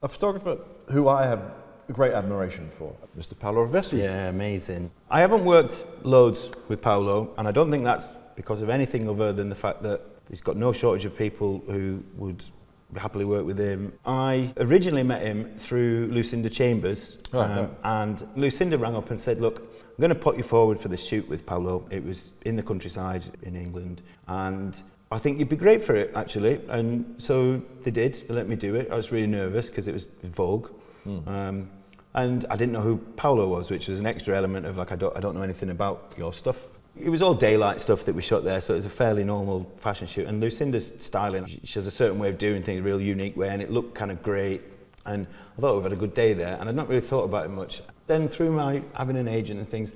A photographer who I have great admiration for, Mr. Paolo Rovesci. Yeah, amazing. I haven't worked loads with Paolo, and I don't think that's because of anything other than the fact that he's got no shortage of people who would happily work with him. I originally met him through Lucinda Chambers, and Lucinda rang up and said, look, I'm going to put you forward for this shoot with Paolo. It was in the countryside in England, and I think you'd be great for it, actually. And so they did. They let me do it. I was really nervous because it was Vogue. And I didn't know who Paolo was, which was an extra element of like, I don't know anything about your stuff. It was all daylight stuff that we shot there, so it was a fairly normal fashion shoot. And Lucinda's styling, she has a certain way of doing things, a real unique way, and it looked kind of great. And I thought we've had a good day there, and I'd not really thought about it much. Then through my having an agent and things,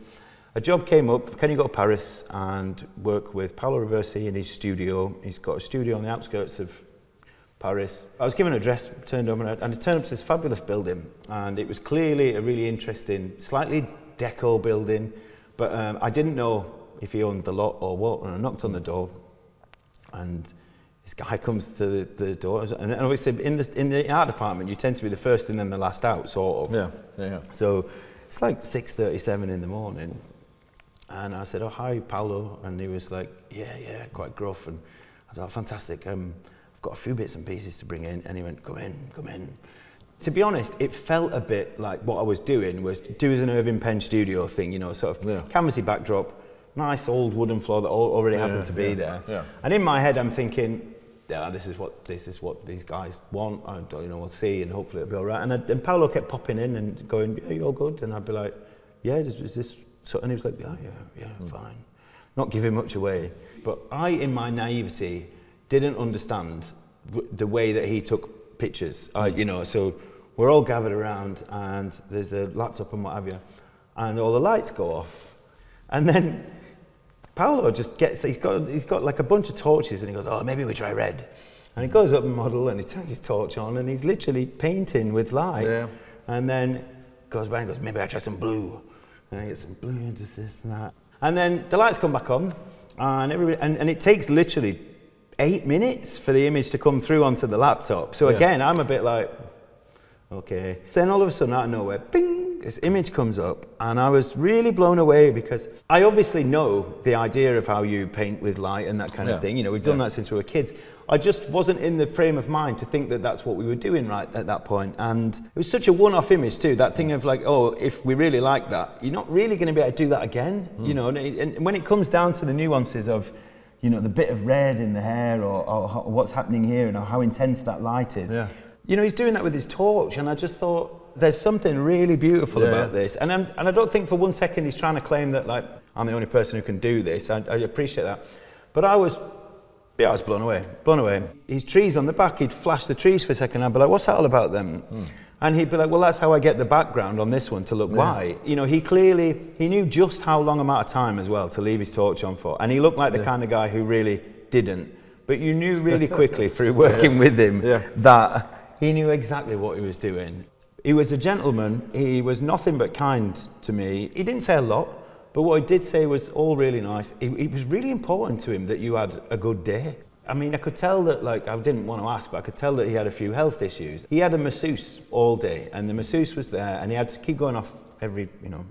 a job came up. Can you go to Paris and work with Paolo Rovesci in his studio? He's got a studio on the outskirts of Paris. I was given an address, turned up, and it turned up to this fabulous building, and it was clearly a really interesting, slightly deco building, but I didn't know if he owned the lot or what, and I knocked on the door, and this guy comes to the door, and obviously in the art department you tend to be the first and then the last out, sort of. Yeah. So it's like 6:37 in the morning, and I said, oh, hi, Paolo, and he was like, yeah, quite gruff, and I was like, oh, fantastic, I've got a few bits and pieces to bring in, and he went, come in. To be honest, it felt a bit like what I was doing was do as an Irving Penn studio thing, you know, sort of canvassy backdrop, nice old wooden floor that already happened to be there. Yeah. And in my head, I'm thinking, yeah, this is what these guys want. I don't, you know, we'll see, and hopefully it'll be all right. And Paolo kept popping in and going, are you all good? And I'd be like, yeah, is this so? And he was like, yeah, fine. Not giving much away, but I, in my naivety, didn't understand the way that he took pictures. You know, so we're all gathered around, and there's a laptop and what have you, and all the lights go off, and then Paolo just gets, he's got like a bunch of torches, and he goes, oh, maybe we try red. And he goes up and model, and he turns his torch on, and he's literally painting with light. Yeah. And then goes back and goes, maybe I try some blue. And I get some blue into this and that. And then the lights come back on, and everybody, and it takes literally 8 minutes for the image to come through onto the laptop. So again, I'm a bit like, okay. Then all of a sudden, out of nowhere, bing, this image comes up, and I was really blown away because I obviously know the idea of how you paint with light and that kind of thing. You know, we've done that since we were kids. I just wasn't in the frame of mind to think that that's what we were doing right at that point. And it was such a one-off image too, that thing of like, oh, if we really like that, you're not really going to be able to do that again. You know, and when it comes down to the nuances of, you know, the bit of red in the hair or what's happening here and how intense that light is. Yeah. You know, he's doing that with his torch, and I just thought there's something really beautiful about this. And I don't think for one second he's trying to claim that, like, I'm the only person who can do this. I appreciate that. But I was blown away. His trees on the back, he'd flash the trees for a second, I'd be like, what's that all about then? And he'd be like, well, that's how I get the background on this one to look white. You know, he knew just how long amount of time as well to leave his torch on for. And he looked like the kind of guy who really didn't. But you knew really quickly through working with him that he knew exactly what he was doing. He was a gentleman. He was nothing but kind to me. He didn't say a lot, but what he did say was all really nice. It was really important to him that you had a good day. I mean, I could tell that, like, I didn't want to ask, but I could tell that he had a few health issues. He had a masseuse all day, and the masseuse was there, and he had to keep going off every, you know,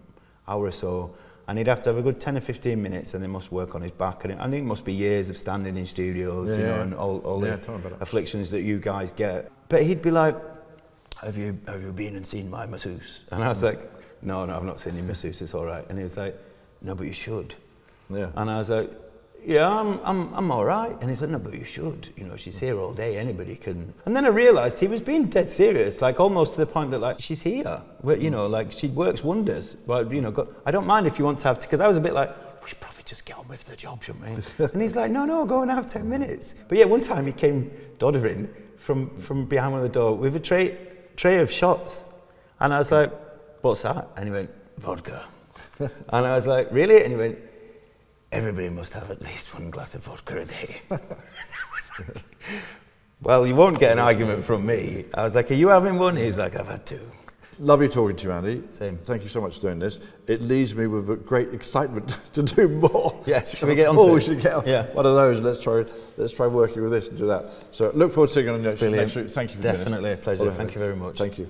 hour or so, and he'd have to have a good 10 or 15 minutes, and they must work on his back. And I think it must be years of standing in studios, you know, and all the afflictions that you guys get. But he'd be like, have you been and seen my masseuse? And I was like, no, I've not seen your masseuse, it's all right. And he was like, no, but you should. Yeah. And I was like, yeah, I'm all right. And he's like, no, but you should. You know, she's here all day, anybody can. And then I realized he was being dead serious, like almost to the point that, like, she's here. Well, you know, like, she works wonders. But, you know, I don't mind if you want to have to, because I was a bit like, we should probably just get on with the job, shouldn't we? And he's like, no, go and have 10 minutes. But yeah, one time he came doddering from behind one of the door with a tray of shots. And I was like, what's that? And he went, vodka. And I was like, really? And he went, everybody must have at least one glass of vodka a day. Well, you won't get an argument from me. I was like, are you having one? He's like, I've had two. Lovely talking to you, Andy. Same. Thank you so much for doing this. It leaves me with a great excitement to do more. Yes, should we get on to it? We should get on one of those. Let's try working with this and do that. So look forward to seeing you on the next week. Thank you for doing this. Definitely a pleasure. Thank you very much. Thank you.